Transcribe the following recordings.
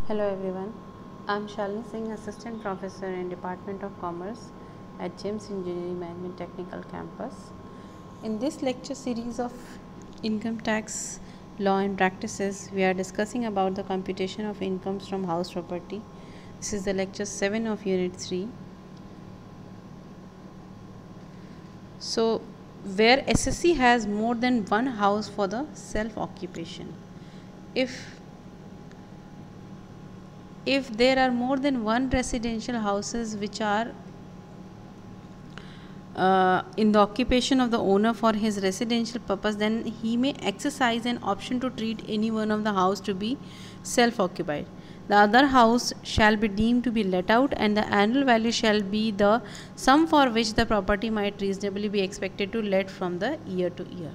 Hello everyone, I am Shalini Singh, Assistant Professor in Department of Commerce at GEMS Engineering Management Technical Campus. In this lecture series of income tax law and practices, we are discussing about the computation of incomes from house property. This is the lecture 7 of Unit 3. So, where SSC has more than one house for the self-occupation. If there are more than one residential houses which are in the occupation of the owner for his residential purpose, then he may exercise an option to treat any one of the house to be self-occupied. The other house shall be deemed to be let out, and the annual value shall be the sum for which the property might reasonably be expected to let from the year to year.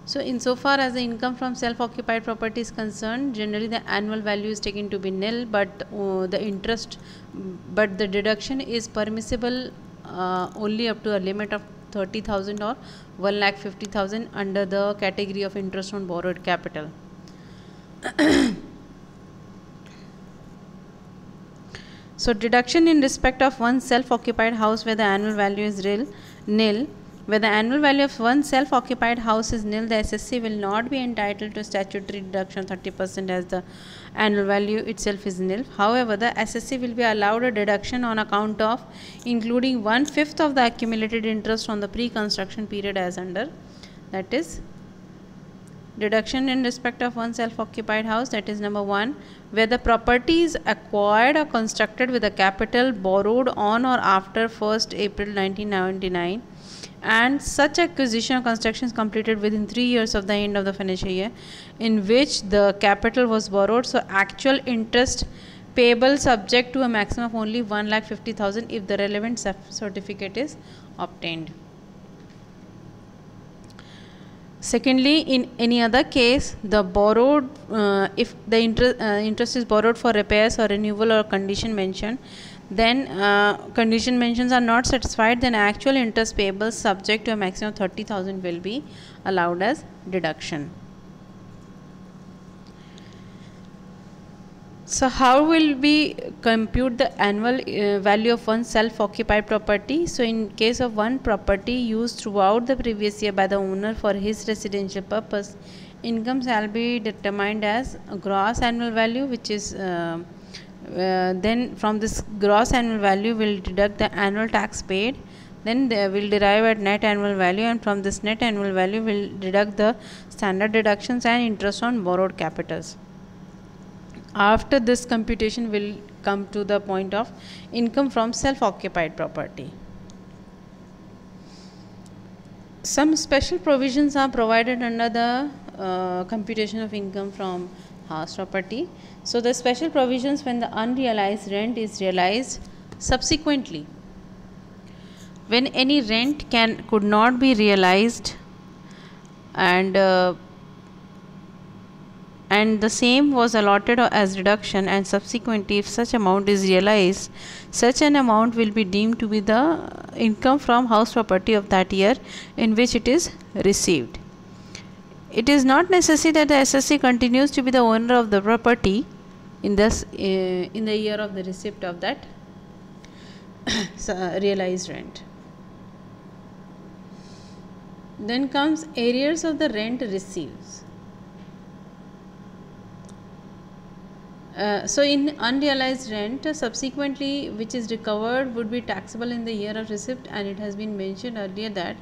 So, insofar as the income from self-occupied property is concerned, generally the annual value is taken to be nil, but the deduction is permissible only up to a limit of 30,000 or 1,50,000 under the category of interest on borrowed capital. So, deduction in respect of one self-occupied house where the annual value is nil. Where the annual value of one self-occupied house is nil, the SSC will not be entitled to statutory deduction 30% as the annual value itself is nil. However, the SSC will be allowed a deduction on account of including 1/5 of the accumulated interest on the pre-construction period as under, that is, deduction in respect of one self-occupied house, that is number 1, where the property is acquired or constructed with a capital borrowed on or after 1st April 1999, and such acquisition or construction is completed within 3 years of the end of the financial year in which the capital was borrowed. So, actual interest payable subject to a maximum of only 1,50,000 if the relevant certificate is obtained. Secondly, in any other case, the borrowed if the interest is borrowed for repairs or renewal or condition mentioned, then condition mentions are not satisfied, then actual interest payable subject to a maximum of 30,000 will be allowed as deduction. So, how will we compute the annual value of one self-occupied property? So, in case of one property used throughout the previous year by the owner for his residential purpose, income shall be determined as a gross annual value, which is then from this gross annual value will deduct the annual tax paid, then they will derive at net annual value, and from this net annual value will deduct the standard deductions and interest on borrowed capitals. After this computation will come to the point of income from self-occupied property. Some special provisions are provided under the computation of income from house property. So, the special provisions when the unrealized rent is realized subsequently. When any rent could not be realized and the same was allotted as reduction, and subsequently if such amount is realized, such an amount will be deemed to be the income from house property of that year in which it is received. It is not necessary that the SSC continues to be the owner of the property in the year of the receipt of that realized rent. Then comes arrears of the rent received. So, in unrealized rent subsequently which is recovered would be taxable in the year of receipt, and it has been mentioned earlier that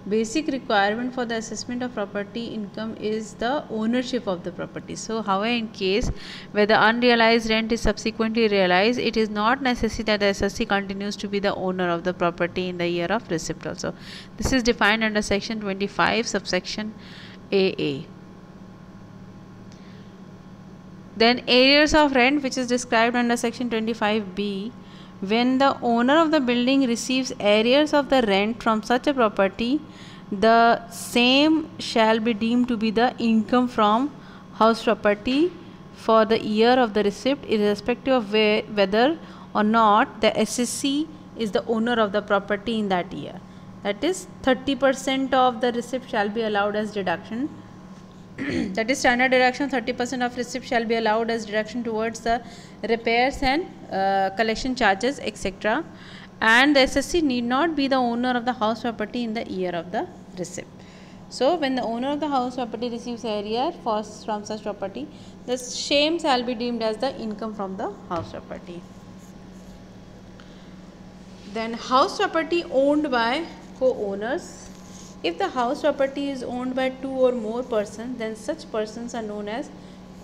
basic requirement for the assessment of property income is the ownership of the property. So, however, in case where the unrealized rent is subsequently realized, it is not necessary that the SSC continues to be the owner of the property in the year of receipt also. This is defined under section 25 subsection AA. Then arrears of rent, which is described under section 25B, when the owner of the building receives arrears of the rent from such a property, the same shall be deemed to be the income from house property for the year of the receipt, irrespective of whether or not the SSC is the owner of the property in that year. That is, 30% of the receipt shall be allowed as deduction That is standard deduction. 30% of receipt shall be allowed as deduction towards the repairs and collection charges, etc. And the SSC need not be the owner of the house property in the year of the receipt. So, when the owner of the house property receives arrear from such property, the same shall be deemed as the income from the house property. Then house property owned by co-owners. If the house property is owned by two or more persons, then such persons are known as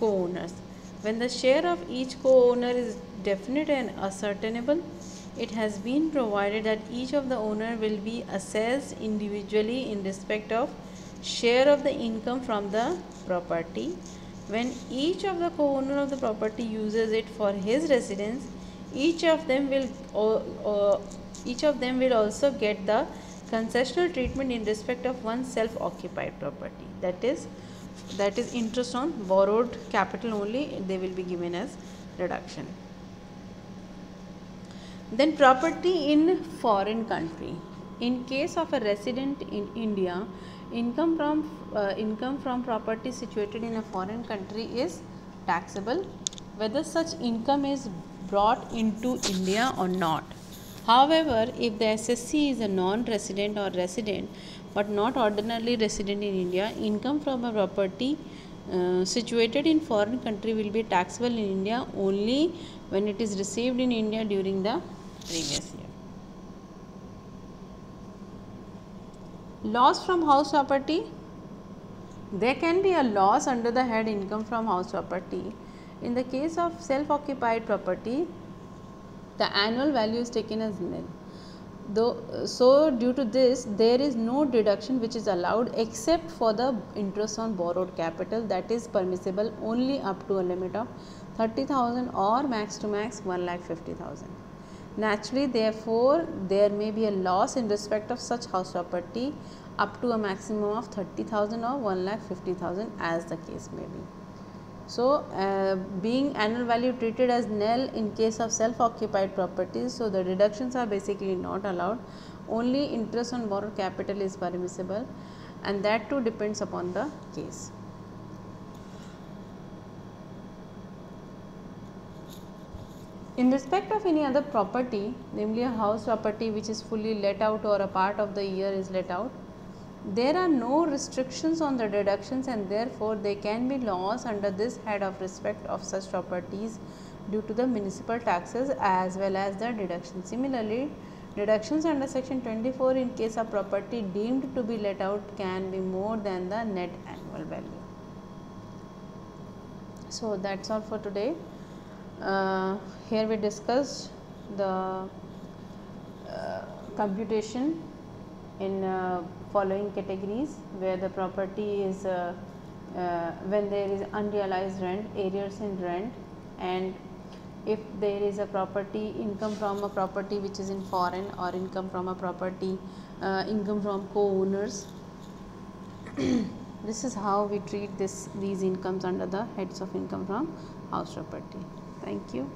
co-owners. When the share of each co-owner is definite and ascertainable, it has been provided that each of the owner will be assessed individually in respect of share of the income from the property. When each of the co-owner of the property uses it for his residence, each of them will also get the concessional treatment in respect of one self-occupied property. That is interest on borrowed capital only, they will be given as reduction. Then property in foreign country. In case of a resident in India, income from property situated in a foreign country is taxable, whether such income is brought into India or not. However, if the SSC is a non-resident or resident but not ordinarily resident in India, income from a property situated in foreign country will be taxable in India only when it is received in India during the previous year. Loss from house property. There can be a loss under the head income from house property. In the case of self-occupied property, the annual value is taken as nil. So due to this, there is no deduction which is allowed except for the interest on borrowed capital, that is permissible only up to a limit of 30,000 or max to max 1,50,000. Naturally, therefore, there may be a loss in respect of such house property up to a maximum of 30,000 or 1,50,000 as the case may be. So, being annual value treated as nil in case of self-occupied properties, so the deductions are basically not allowed, only interest on borrowed capital is permissible, and that too depends upon the case. In respect of any other property, namely a house property which is fully let out or a part of the year is let out, there are no restrictions on the deductions, and therefore they can be loss under this head of respect of such properties due to the municipal taxes as well as the deduction. Similarly, deductions under section 24 in case of property deemed to be let out can be more than the net annual value. So that's all for today. Here we discussed the computation in following categories, where the property is when there is unrealized rent, arrears in rent, and if there is a property income from a property which is in foreign, or income from a property income from co-owners. This is how we treat these incomes under the heads of income from house property. Thank you.